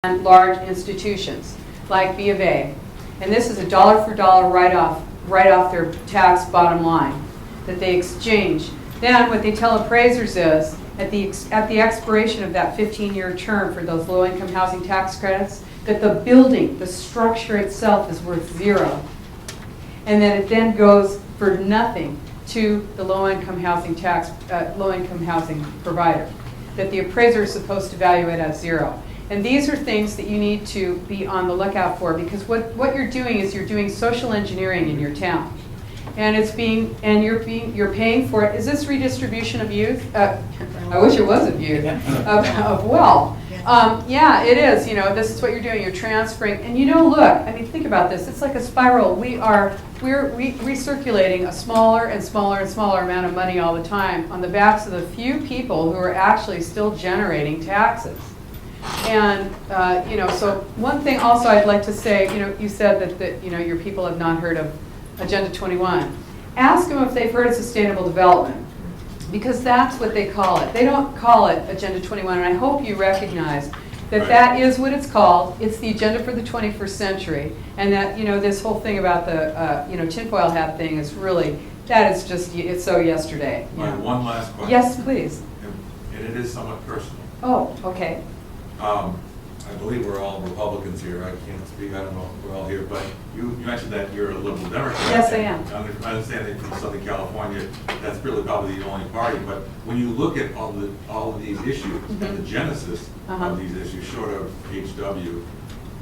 and large institutions like B of A. And this is a dollar for dollar write-off their tax bottom line that they exchange. Then what they tell appraisers is at the expiration of that 15-year term for those low-income housing tax credits, that the building, the structure itself is worth zero. And that it then goes for nothing to the low-income housing provider. That the appraiser is supposed to value it as zero. And these are things that you need to be on the lookout for, because what you're doing is you're doing social engineering in your town. And you're paying for it. Is this redistribution of youth? I wish it was of youth, of wealth. Yeah, it is. You know, this is what you're doing. You're transferring. And you know, look, I mean, think about this. It's like a spiral. We're recirculating a smaller and smaller and smaller amount of money all the time on the backs of the few people who are actually still generating taxes. And, you know, so one thing also I'd like to say, you know, you said that you know, your people have not heard of Agenda 21. Ask them if they've heard of sustainable development, because that's what they call it. They don't call it Agenda 21, and I hope you recognize that that is what it's called. It's the agenda for the 21st century, and that, you know, this whole thing about the, you know, tinfoil hat thing is really, that is just, it's so yesterday. Yeah. One last question. Yes, please. And it is somewhat personal. Oh, okay. I believe we're all Republicans here. I can't speak, I don't know if we're all here, but you mentioned that you're a liberal Democrat. Yes, I am. I understand that from Southern California, that's really probably the only party, but when you look at all of these issues and the genesis of these issues, short of HW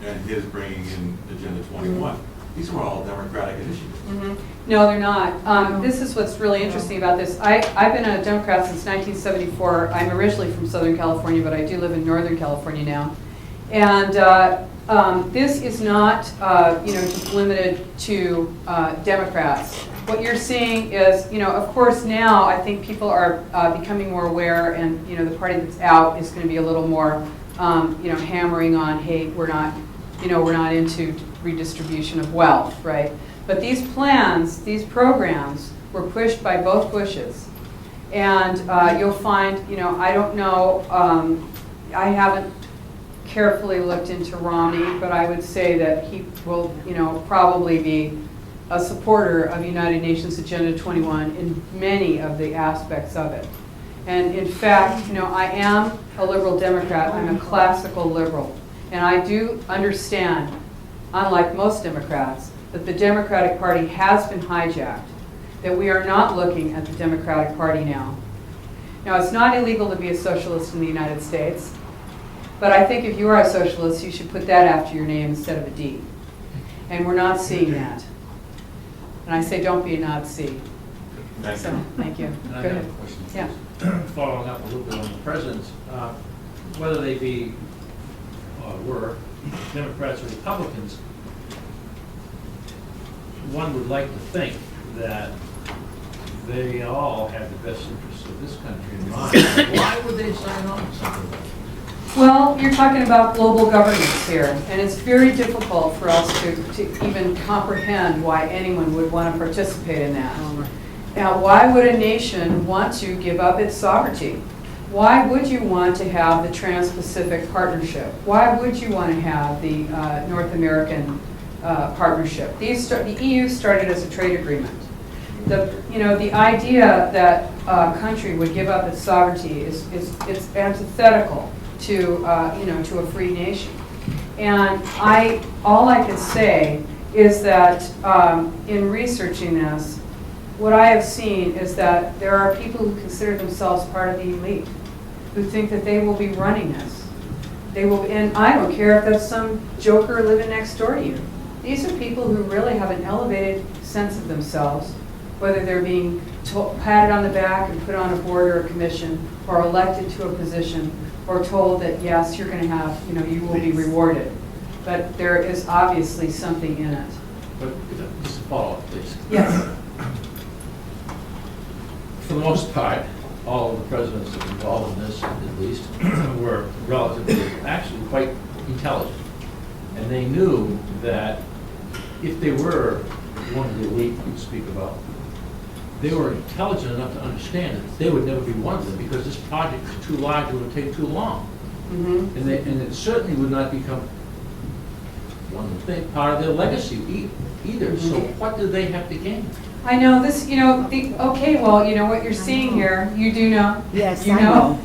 and his bringing in Agenda 21, these were all Democratic initiatives. No, they're not. This is what's really interesting about this. I've been a Democrat since 1974. I'm originally from Southern California, but I do live in Northern California now. And this is not, you know, just limited to Democrats. What you're seeing is, you know, of course now I think people are becoming more aware, and, you know, the party that's out is going to be a little more, you know, hammering on, hey, we're not into redistribution of wealth, right? But these plans, these programs were pushed by both Bushes. And you'll find, you know, I don't know, I haven't carefully looked into Romney, but I would say that he will, you know, probably be a supporter of United Nations Agenda 21 in many of the aspects of it. And in fact, you know, I am a liberal Democrat. I'm a classical liberal. And I do understand, unlike most Democrats, that the Democratic Party has been hijacked, that we are not looking at the Democratic Party now. Now, it's not illegal to be a socialist in the United States, but I think if you are a socialist, you should put that after your name instead of a D. And we're not seeing that. And I say, don't be a Nazi. Thank you. Go ahead. Yeah. Following up a little bit on the presidents, whether they be or were Democrats or Republicans, one would like to think that they all have the best interests of this country in mind. Why would they sign on to something like that? Well, you're talking about global governance here, and it's very difficult for us to even comprehend why anyone would want to participate in that. Now, why would a nation want to give up its sovereignty? Why would you want to have the Trans-Pacific Partnership? Why would you want to have the North American Partnership? The EU started as a trade agreement. The idea that a country would give up its sovereignty is antithetical to to a free nation. And all I can say is that in researching this, what I have seen is that there are people who consider themselves part of the elite, who think that they will be running this. They will, and I don't care if that's some joker living next door to you. These are people who really have an elevated sense of themselves, whether they're being patted on the back and put on a board or a commission, or elected to a position, or told that yes, you're going to have, you will be rewarded. But there is obviously something in it. But just a follow-up, please. Yes. For the most part, all of the presidents that were involved in this, at least, were relatively, actually quite intelligent. And they knew that if they were one of the elite you speak about, they were intelligent enough to understand that they would never be one of them because this project is too large, it would take too long. Mhm. And it certainly would not become, one would think, part of their legacy either. So what do they have to gain? I know this, okay, well, you know what you're seeing here, you do know? Yes, You I know.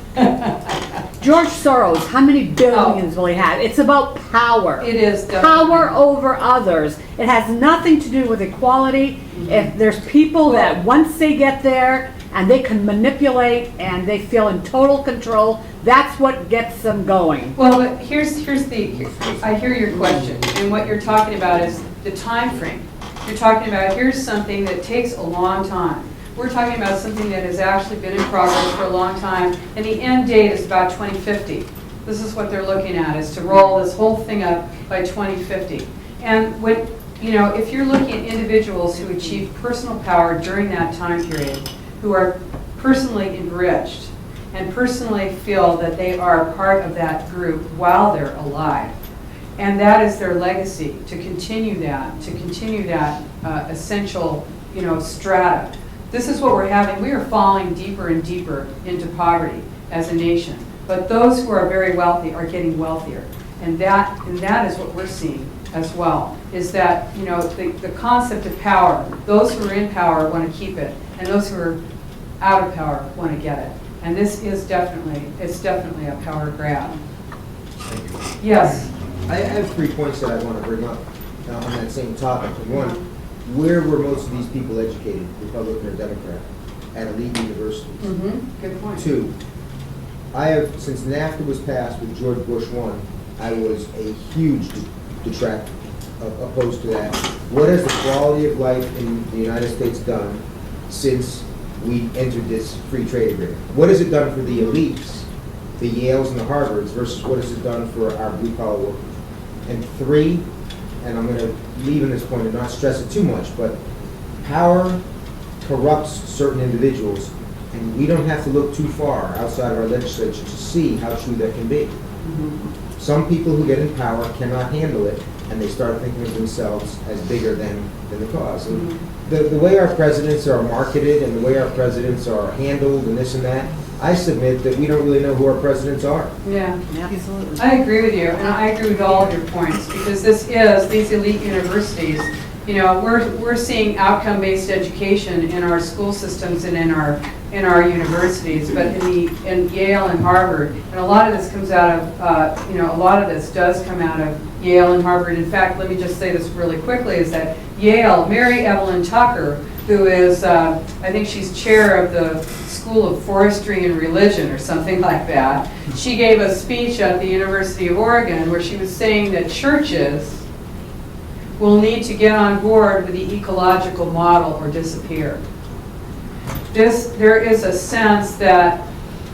George Soros, how many billions will he have? It's about power. It is Power definitely. over others. It has nothing to do with equality. If there's people that once they get there and they can manipulate and they feel in total control, that's what gets them going. Well, but I hear your question, and what you're talking about is the time frame. You're talking about, here's something that takes a long time. We're talking about something that has actually been in progress for a long time, and the end date is about 2050. This is what they're looking at, is to roll this whole thing up by 2050. And when, if you're looking at individuals who achieve personal power during that time period, who are personally enriched, and personally feel that they are part of that group while they're alive, and that is their legacy, to continue that essential, strata. This is what we're having. We are falling deeper and deeper into poverty as a nation. But those who are very wealthy are getting wealthier. And that is what we're seeing as well, is that, the concept of power, those who are in power want to keep it, and those who are out of power want to get it. And this is definitely a power grab. Yes. I have 3 points that I want to bring up on that same topic. One, where were most of these people educated, Republican or Democrat? At elite universities. Mm-hmm. Good point. 2, since NAFTA was passed with George Bush 1, I was a huge detractor, opposed to that. What has the quality of life in the United States done since we entered this free trade agreement? What has it done for the elites, the Yales and the Harvards, versus what has it done for our blue-collar workers? And 3, and I'm going to leave on this point and not stress it too much, but power corrupts certain individuals, and we don't have to look too far outside of our legislature to see how true that can be. Mm-hmm. Some people who get in power cannot handle it, and they start thinking of themselves as bigger than the cause. And the way our presidents are marketed and the way our presidents are handled and this and that, I submit that we don't really know who our presidents are. Yeah. Absolutely. I agree with you, and I agree with all of your points, because these elite universities, we're seeing outcome-based education in our school systems and in our universities, but in Yale and Harvard, and a lot of this comes out of, a lot of this does come out of Yale and Harvard. In fact, let me just say this really quickly, is that Yale, Mary Evelyn Tucker, who is, I think she's chair of the School of Forestry and Religion or something like that. She gave a speech at the University of Oregon where she was saying that churches will need to get on board with the ecological model or disappear. There is a sense that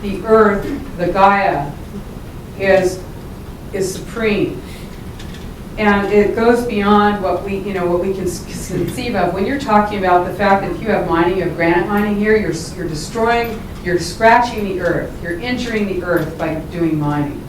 the earth, the Gaia, is supreme. And it goes beyond what we can conceive of. When you're talking about the fact that if you have mining, you have granite mining here, you're destroying, you're scratching the earth, you're injuring the earth by doing mining.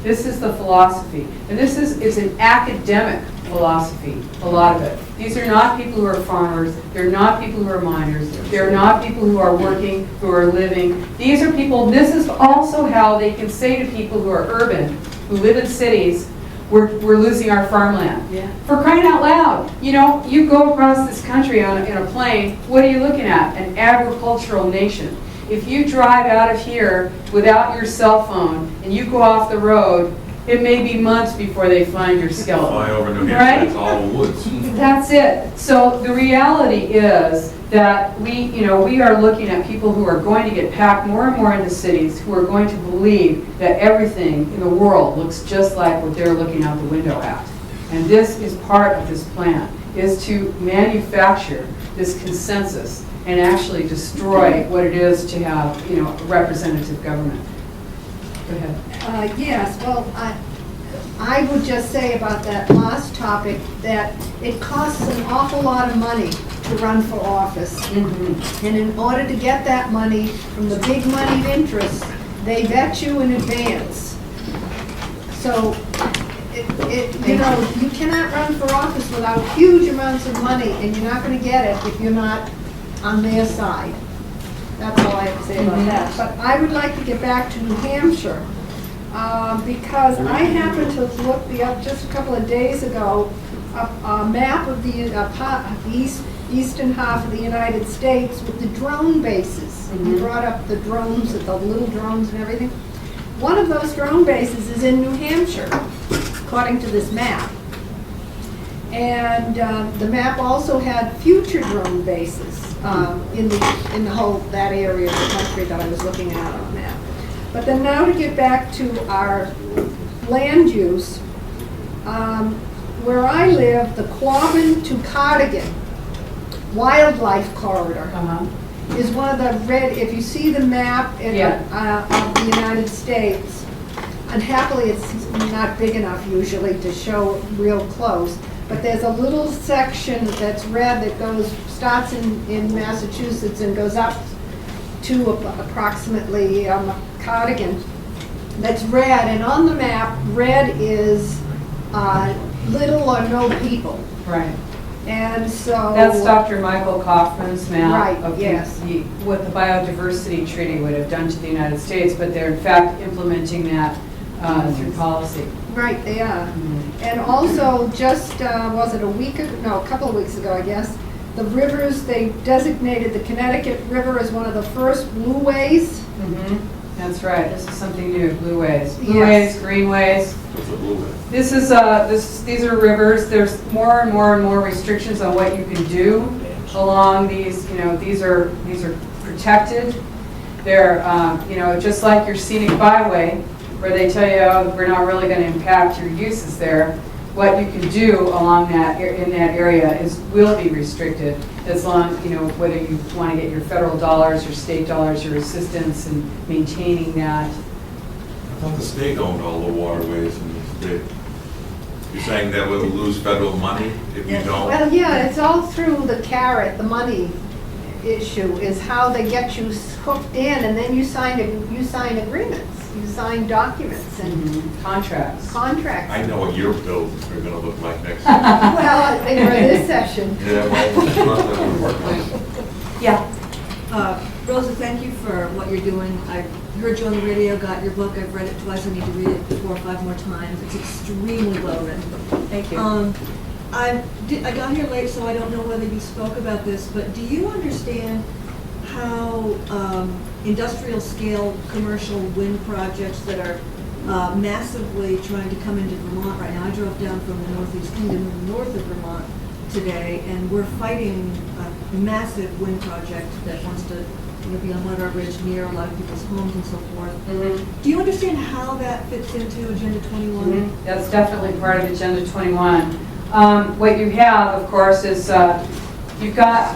This is the philosophy. And it's an academic philosophy, a lot of it. These are not people who are farmers, they're not people who are miners, they're not people who are working, who are living. These are people, this is also how they can say to people who are urban, who live in cities, we're losing our farmland. Yeah. For crying out loud, you go across this country in a plane, what are you looking at? An agricultural nation. If you drive out of here without your cell phone and you go off the road, it may be months before they find your skeleton. Fly over New Hampshire, Right? it's all woods. That's it. So the reality is that we are looking at people who are going to get packed more and more into cities, who are going to believe that everything in the world looks just like what they're looking out the window at. And this is part of this plan, is to manufacture this consensus and actually destroy what it is to have, a representative government. Go ahead. Yes, well, I would just say about that last topic that it costs an awful lot of money to run for office. Mm-hmm. And in order to get that money from the big moneyed interests, they vet you in advance. So, you cannot run for office without huge amounts of money, and you're not going to get it if you're not on their side. That's all I have to say about that. But I would like to get back to New Hampshire. because I happened to look just a couple of days ago, a map of the eastern half of the United States with the drone bases. You brought up the drones, the little drones and everything. One of those drone bases is in New Hampshire, according to this map. And the map also had future drone bases in the whole, that area of the country that I was looking at on the map. But then now to get back to our land use, where I live, the Quabbin to Cardigan Wildlife Corridor is one of the red, if you see the map of the United States, unhappily it's not big enough usually to show real close, but there's a little section that's red that starts in Massachusetts and goes up to approximately Cardigan. That's red, and on the map, red is little or no people. Right. And so That's Dr. Michael Kaufman's map Right, of yes. what the biodiversity treaty would have done to the United States, but they're in fact implementing that through policy. Right, they are. And also, just, was it a couple of weeks ago, I guess, the rivers, they designated the Connecticut River as one of the first blueways. That's right. This is something new. Blueways, Yes. greenways. What's a blue one? This is these are rivers. There's more and more and more restrictions on what you can do along these. You know, these are protected. They're just like your scenic byway, where they tell you, oh, we're not really going to impact your uses there. What you can do along that in that area will be restricted, as long, whether you want to get your federal dollars or state dollars or assistance in maintaining that. I thought the state owned all the waterways in the state. You're saying that we'll lose federal money if you don't? Well, yeah, it's all through the carrot, the money issue, is how they get you hooked in, and then you sign agreements. You sign documents and Contracts. contracts. I know what your bills are gonna look like next year. Well, I think for this session. Yeah, well, Yeah. Rosa, thank you for what you're doing. I heard you on the radio, got your book, I've read it twice, I need to read it 4 or 5 more times. It's extremely well written. Thank you. I got here late, so I don't know whether you spoke about this, but do you understand how industrial scale commercial wind projects that are massively trying to come into Vermont right now? I drove down from the Northeast Kingdom in the north of Vermont today, and we're fighting a massive wind project that wants to be on one of our ridge near a lot of people's homes and so forth. Do you understand how that fits into Agenda 21? That's definitely part of Agenda 21. What you have, of course, is you've got,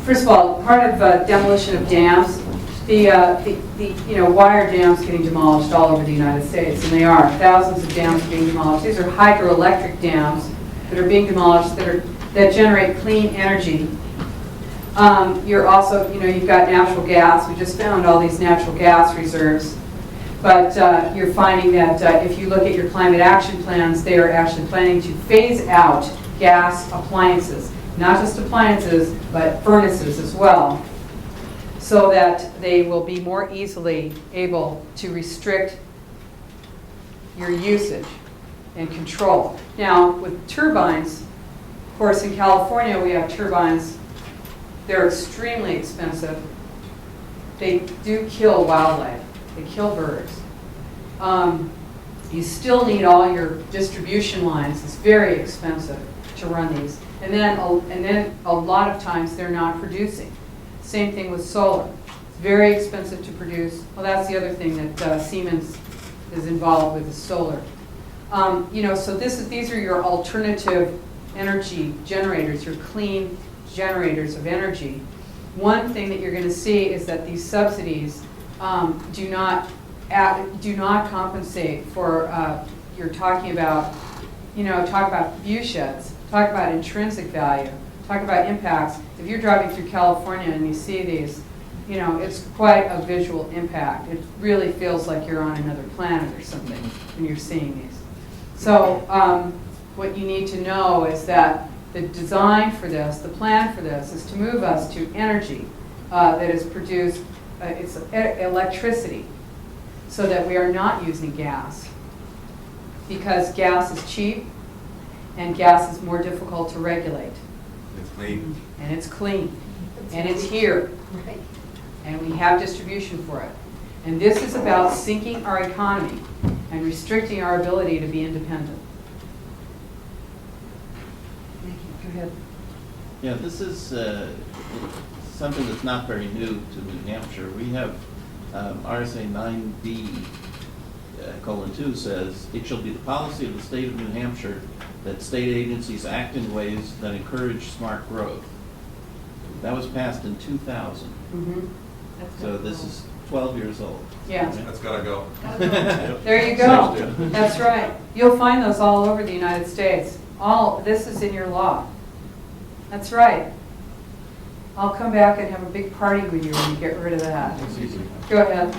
first of all, part of demolition of dams. Why are dams getting demolished all over the United States? And they are. Thousands of dams being demolished. These are hydroelectric dams that are being demolished that generate clean energy. You're also, you've got natural gas. We just found all these natural gas reserves. But you're finding that if you look at your climate action plans, they are actually planning to phase out gas appliances. Not just appliances, but furnaces as well, so that they will be more easily able to restrict your usage and control. Now, with turbines, of course, in California we have turbines. They're extremely expensive. They do kill wildlife. They kill birds. You still need all your distribution lines. It's very expensive to run these. And then a lot of times they're not producing. Same thing with solar. It's very expensive to produce. Well, that's the other thing that Siemens is involved with, is solar. So these are your alternative energy generators, your clean generators of energy. One thing that you're going to see is that these subsidies do not compensate for. You're talking about, talk about view sheds. Talk about intrinsic value. Talk about impacts. If you're driving through California and you see these, it's quite a visual impact. It really feels like you're on another planet or something when you're seeing these. So what you need to know is that the design for this, the plan for this, is to move us to energy that is produced, it's electricity so that we are not using gas. Because gas is cheap and gas is more difficult to regulate. It's clean. And it's clean. And it's here. Right. And we have distribution for it. And this is about sinking our economy and restricting our ability to be independent. Go ahead. Yeah, this is something that's not very new to New Hampshire. We have RSA 9B, :2 says, "It shall be the policy of the state of New Hampshire that state agencies act in ways that encourage smart growth." That was passed in 2000, so this is 12 years old. Yeah. That's gotta go. There you go. That's right. You'll find those all over the United States. This is in your law. That's right. I'll come back and have a big party with you when you get rid of that. Go ahead.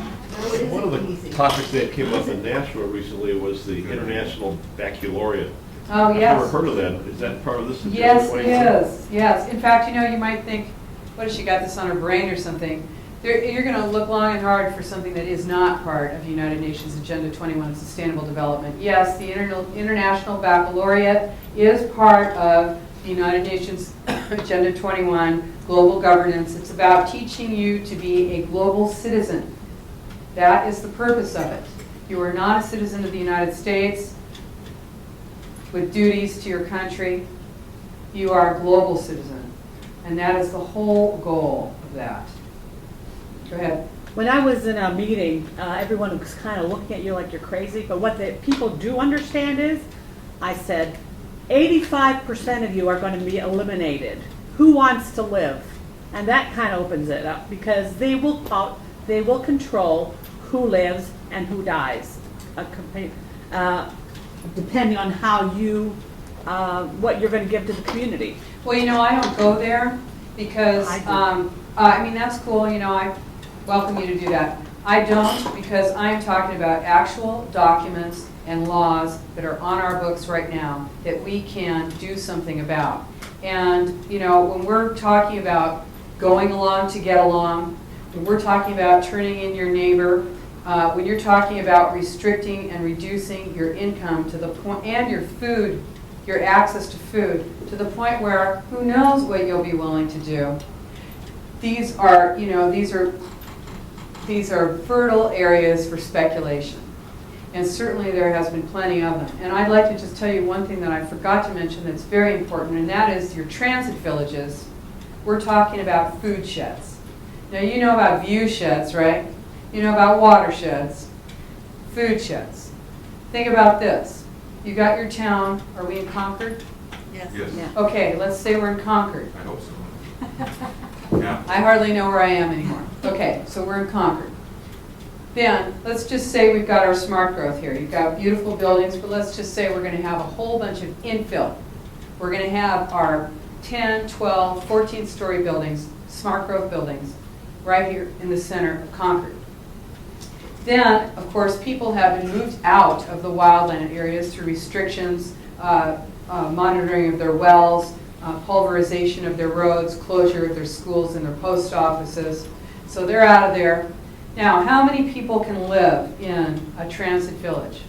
One of the topics that came up in Nashville recently was the International Baccalaureate. Oh, I've yes. never heard of that. Is that part of this? Yes, it is. Yes. In fact, you might think, what has she got this on her brain or something? You're going to look long and hard for something that is not part of United Nations Agenda 21, Sustainable Development. Yes, the International Baccalaureate is part of the United Nations Agenda 21, Global Governance. It's about teaching you to be a global citizen. That is the purpose of it. You are not a citizen of the United States with duties to your country. You are a global citizen. And that is the whole goal of that. Go ahead. When I was in a meeting, everyone was kind of looking at you like you're crazy, but what the people do understand is, I said, 85% of you are going to be eliminated. Who wants to live? And that kind of opens it up, because they will control who lives and who dies, depending on how you, what you're going to give to the community. Well, I don't go there because, I do. That's cool, I welcome you to do that. I don't, because I'm talking about actual documents and laws that are on our books right now that we can do something about. And, when we're talking about going along to get along, when we're talking about turning in your neighbor, when you're talking about restricting and reducing your income to the point, and your food, your access to food, to the point where who knows what you'll be willing to do. These are fertile areas for speculation. And certainly there has been plenty of them. And I'd like to just tell you one thing that I forgot to mention that's very important, and that is your transit villages. We're talking about food sheds. Now you know about view sheds, right? You know about watersheds, food sheds. Think about this. You got your town, are we in Concord? Yes. Yes, Yeah. Okay, let's say we're in Concord. I hope so. Yeah. I hardly know where I am anymore. Okay, so we're in Concord. Then, let's just say we've got our smart growth here. You've got beautiful buildings, but let's just say we're going to have a whole bunch of infill. We're going to have our 10, 12, 14-story buildings, smart growth buildings, right here in the center of Concord. Then, of course, people have been moved out of the wildland areas through restrictions, monitoring of their wells, pulverization of their roads, closure of their schools and their post offices. So they're out of there. Now, how many people can live in a transit village?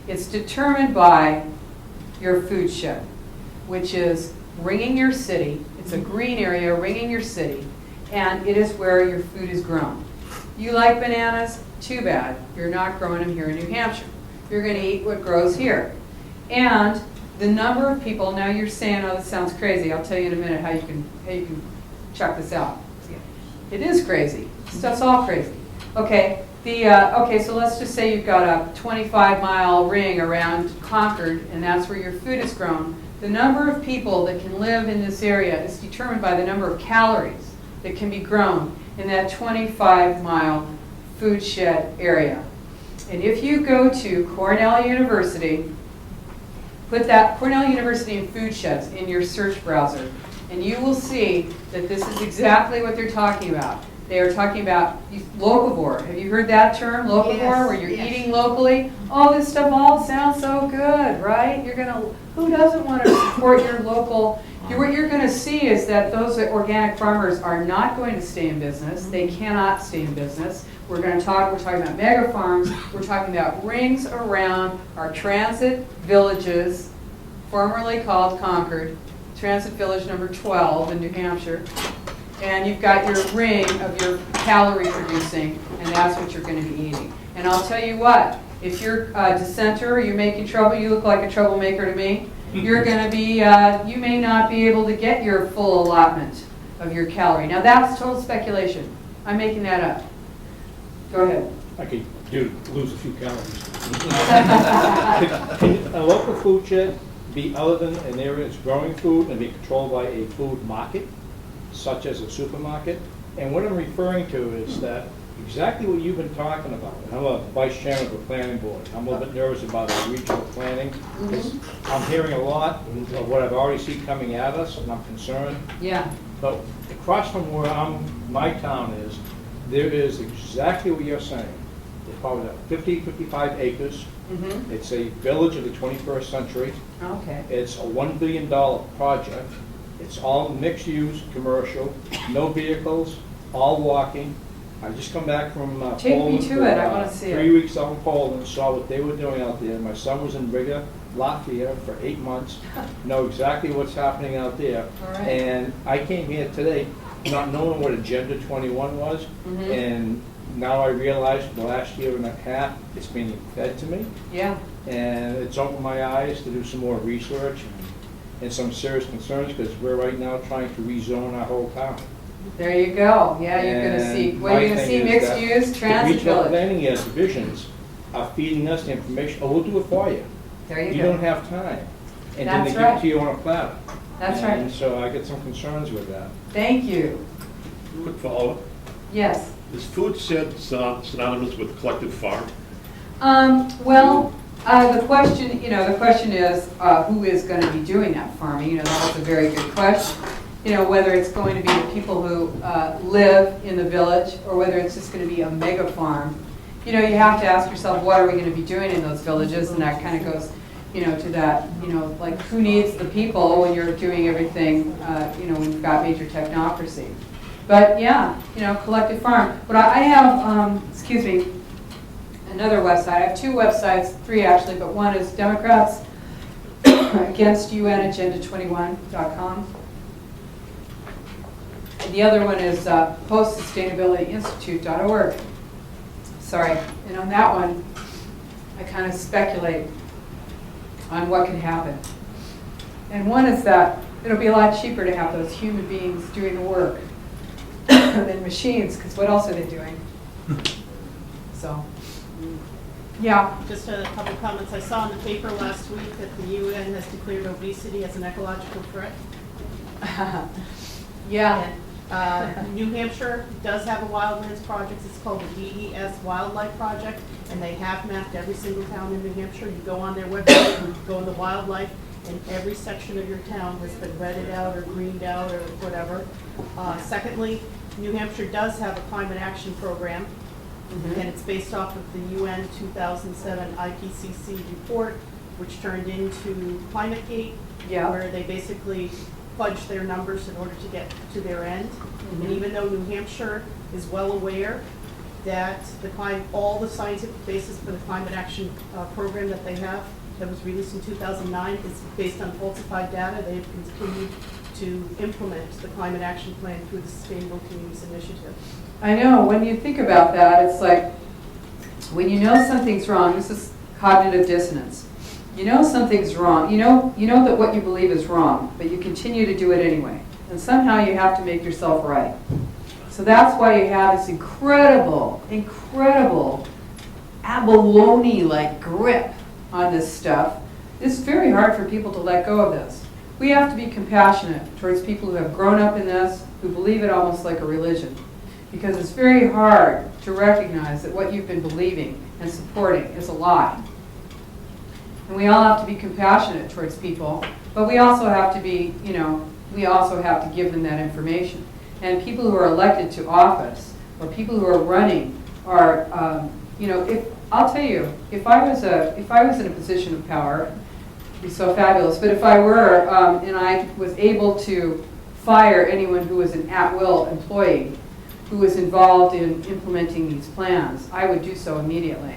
It's determined by your food shed, which is ringing your city. It's a green area ringing your city, and it is where your food is grown. You like bananas? Too bad. You're not growing them here in New Hampshire. You're going to eat what grows here. And the number of people, now you're saying, oh, this sounds crazy. I'll tell you in a minute how you can check this out. It is crazy. Stuff's all crazy. Okay, so let's just say you've got a 25-mile ring around Concord, and that's where your food is grown. The number of people that can live in this area is determined by the number of calories that can be grown in that 25-mile food shed area. And if you go to Cornell University, put that Cornell University and food sheds in your search browser, and you will see that this is exactly what they're talking about. They are talking about locavore. Have you heard that term, locavore, Yes, where you're yes. eating locally? All this stuff all sounds so good, right? Who doesn't want to support your local? What you're going to see is that those organic farmers are not going to stay in business. They cannot stay in business. we're talking about mega farms, we're talking about rings around our transit villages, formerly called Concord, transit village number 12 in New Hampshire. And you've got your ring of your calorie producing, and that's what you're going to be eating. And I'll tell you what, if you're a dissenter, you're making trouble, you look like a troublemaker to me, you're going to be, you may not be able to get your full allotment of your calorie. Now that's total speculation. I'm making that up. Go ahead. I could lose a few calories. Can a local food shed be other than an area that's growing food and be controlled by a food market, such as a supermarket? And what I'm referring to is that exactly what you've been talking about. And I'm a vice chairman of the planning board. I'm a little bit nervous about our regional planning. I'm hearing a lot of what I've already seen coming at us, and I'm concerned. Yeah. But across from where my town is, there is exactly what you're saying. It's probably about 50, 55 acres. Mm-hmm. It's a village of the 21st century. Okay. It's a $1 billion project. It's all mixed use, commercial, no vehicles, all walking. I just come back from Poland. Take me to for, it. I want to see 3 it. weeks out in Poland, saw what they were doing out there. My son was in Riga, Latvia for 8 months. Know exactly what's happening out there. All right. And I came here today not knowing what Agenda 21 was. Mm-hmm. And now I realize the last year and a half it's being fed to me. Yeah. And it's opened my eyes to do some more research and some serious concerns, because we're right now trying to rezone our whole town. There you go. Yeah, you're going to And see, what are you my going to thing see? is Mixed that use, transit the regional village. planning divisions are feeding us the information. Oh, we'll do it for you. There you You go. don't have time. And then That's they give right. it to you on a platter. That's And right. so I get some concerns with that. Thank you. Quick follow-up. Yes. Is food shed synonymous with collective farm? Well, the question is, who is going to be doing that farming? That was a very good question. Whether it's going to be the people who live in the village, or whether it's just going to be a mega farm. You have to ask yourself, what are we going to be doing in those villages? And that kind of goes, to that, like who needs the people when you're doing everything, when you've got major technocracy. But yeah, collective farm. But I have, another website. I have two websites, three actually, but one is Democrats Against UN Agenda 21.com. And the other one is postsustainabilityinstitute.org. Sorry. And on that one, I kind of speculate on what can happen. And one is that it'll be a lot cheaper to have those human beings doing the work than machines, because what else are they doing? So, yeah. Just a couple of comments. I saw in the paper last week that the UN has declared obesity as an ecological threat. Yeah. And, New Hampshire does have a wildlands project. It's called the DES Wildlife Project, and they have mapped every single town in New Hampshire. You go on their website, you go in the wildlife, and every section of your town has been redded out or greened out or whatever. Secondly, New Hampshire does have a climate action program, and it's based off of the UN 2007 IPCC report, which turned into ClimateGate, where they basically fudge their numbers in order to get to their end. And even though New Hampshire is well aware that all the scientific basis for the climate action program that they have, that was released in 2009, is based on falsified data, they have continued to implement the climate action plan through the Sustainable Communities Initiative. I know, when you think about that, it's like, when you know something's wrong, this is cognitive dissonance. You know something's wrong, you know that what you believe is wrong, but you continue to do it anyway. And somehow you have to make yourself right. So that's why you have this incredible abalone-like grip on this stuff. It's very hard for people to let go of this. We have to be compassionate towards people who have grown up in this, who believe it almost like a religion. Because it's very hard to recognize that what you've been believing and supporting is a lie. And we all have to be compassionate towards people, but we also have to be, we also have to give them that information. And people who are elected to office, or people who are running, are, I'll tell you, if I was in a position of power, it'd be so fabulous. But if I were, and I was able to fire anyone who was an at-will employee, who is involved in implementing these plans, I would do so immediately.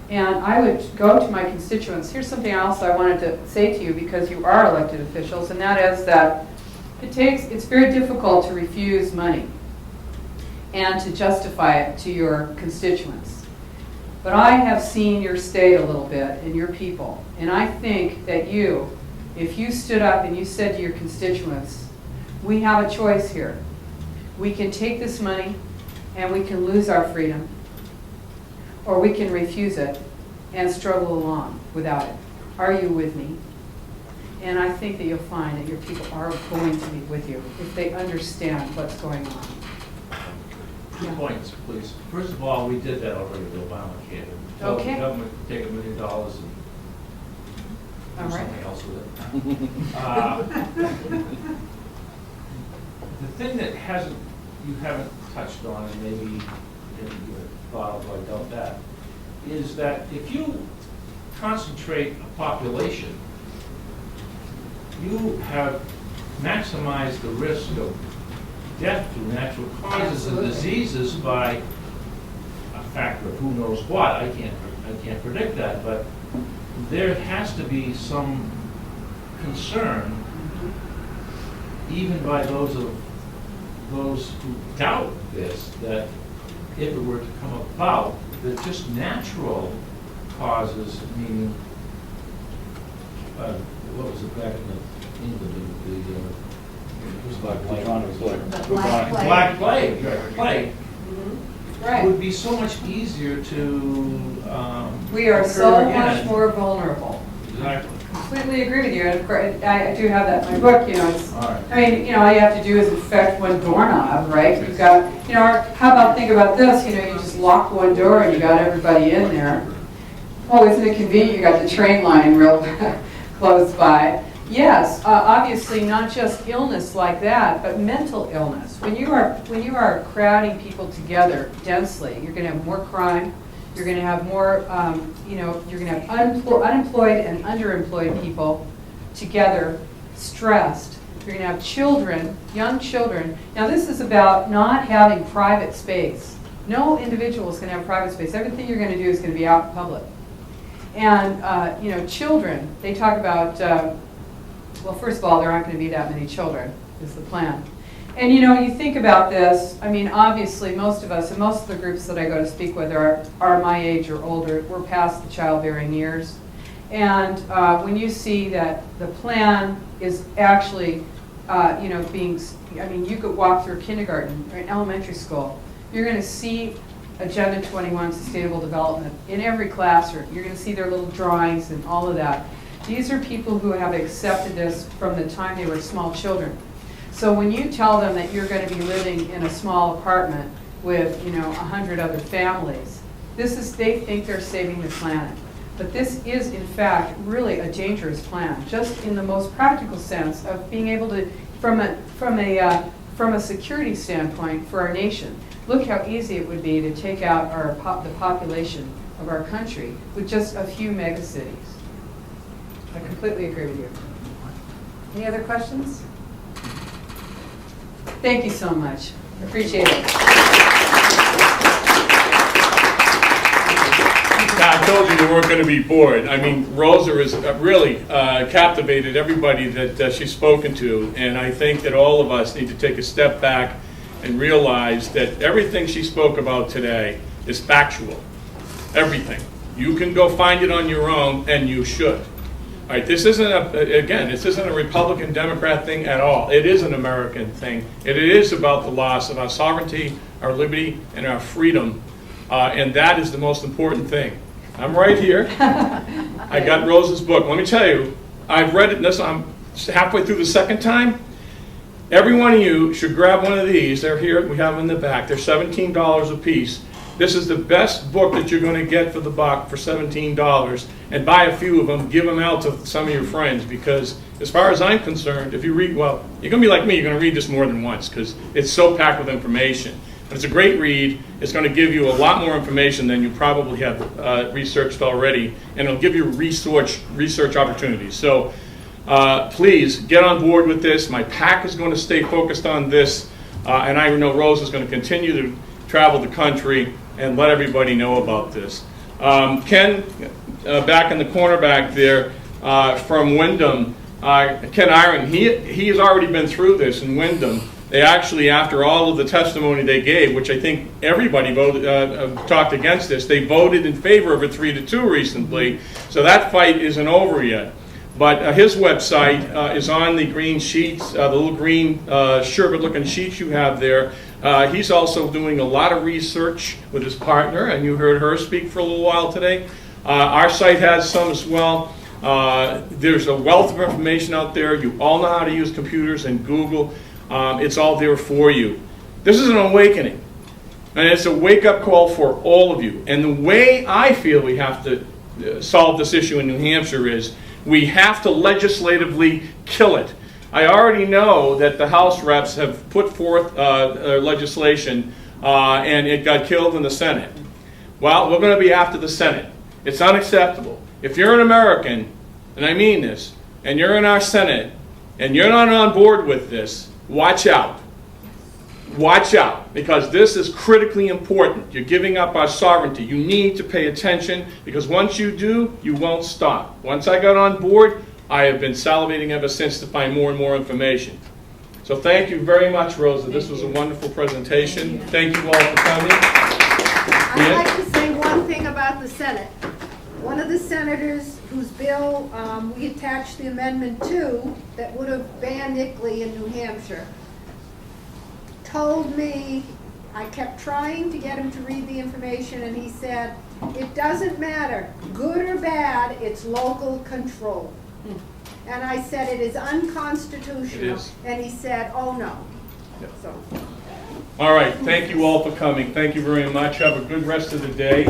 And I would go to my constituents. Here's something else I wanted to say to you, because you are elected officials, and that is that it's very difficult to refuse money and to justify it to your constituents. But I have seen your state a little bit and your people, and I think that you, if you stood up and you said to your constituents, we have a choice here. We can take this money and we can lose our freedom, or we can refuse it and struggle along without it. Are you with me? And I think that you'll find that your people are going to be with you if they understand what's going on. 2 points, please. First of all, we did that already with Obamacare. We told Okay. the government to take $1 million and All do right. something else with it. The thing that you haven't touched on, and maybe you thought of, I doubt that, is that if you concentrate a population, you have maximized the risk of death through natural causes Absolutely. and diseases by a factor of who knows what. I can't predict that, but there has to be some concern, even by those who doubt this, that if it were to come about, that just natural causes, meaning, what was it back in England, Black Plague, Right. would be so much easier to We are occur so again. much more vulnerable. Exactly. Completely agree with you, and of course, I do have that in my book, it's, All right. I mean, all you have to do is infect one doorknob, right? You've got, or how about, think about this, you just lock one door and you got everybody in there. Oh, isn't it convenient, you got the train line real close by. Yes, obviously not just illness like that, but mental illness. When you are crowding people together densely, you're going to have more crime. You're going to have more, you're going to have unemployed and underemployed people together, stressed. You're going to have children, young children. Now this is about not having private space. No individual is going to have private space. Everything you're going to do is going to be out in public. And, children, they talk about, well, first of all, there aren't going to be that many children, is the plan. And you think about this, I mean, obviously most of us, and most of the groups that I go to speak with are my age or older. We're past the childbearing years. And when you see that the plan is actually, being, you could walk through kindergarten or elementary school, you're going to see Agenda 21 Sustainable Development in every classroom. You're going to see their little drawings and all of that. These are people who have accepted this from the time they were small children. So when you tell them that you're going to be living in a small apartment with, 100 other families, they think they're saving the planet. But this is, in fact, really a dangerous plan, just in the most practical sense of being able to, from a security standpoint for our nation. Look how easy it would be to take out the population of our country with just a few megacities. I completely agree with you. Any other questions? Thank you so much. Appreciate it. I told you weren't going to be bored. I mean, Rosa has really captivated everybody that she's spoken to, and I think that all of us need to take a step back and realize that everything she spoke about today is factual. Everything. You can go find it on your own, and you should. All right, this isn't a Republican Democrat thing at all. It is an American thing. It is about the loss of our sovereignty, our liberty, and our freedom, and that is the most important thing. I'm right here. I got Rosa's book. Let me tell you, I've read it. I'm halfway through the second time. Every one of you should grab one of these. They're here. We have them in the back. They're $17 a piece. This is the best book that you're going to get for the buck for $17. And buy a few of them. Give them out to some of your friends, because as far as I'm concerned, if you read, well, you're going to be like me. You're going to read this more than once because it's so packed with information. But it's a great read. It's going to give you a lot more information than you probably have researched already, and it'll give you research opportunities. So please get on board with this. My PAC is going to stay focused on this. And I know Rose is going to continue to travel the country and let everybody know about this. Ken, back in the corner back there, from Wyndham, Ken Iron, he has already been through this in Wyndham. They actually, after all of the testimony they gave, which I think everybody talked against this, they voted in favor of it 3-2 recently. So that fight isn't over yet. But his website is on the green sheets, the little green sherbet-looking sheets you have there. He's also doing a lot of research with his partner, and you heard her speak for a little while today. Our site has some as well. There's a wealth of information out there. You all know how to use computers and Google. It's all there for you. This is an awakening, and it's a wake-up call for all of you. And the way I feel we have to solve this issue in New Hampshire is we have to legislatively kill it. I already know that the House reps have put forth legislation and it got killed in the Senate. Well, we're going to be after the Senate. It's unacceptable. If you're an American, and I mean this, and you're in our Senate, and you're not on board with this, watch out. Watch out, because this is critically important. You're giving up our sovereignty. You need to pay attention, because once you do, you won't stop. Once I got on board, I have been salivating ever since to find more and more information. So thank you very much, Rosa. This was a wonderful presentation. Thank you all for coming. I'd like to say one thing about the Senate. One of the senators whose bill we attached the amendment to that would have banned Ickley in New Hampshire told me, I kept trying to get him to read the information, and he said, it doesn't matter, good or bad, it's local control. And I said, it is unconstitutional. It is. And he said, oh no. Yep. So. All right, thank you all for coming. Thank you very much. Have a good rest of the day.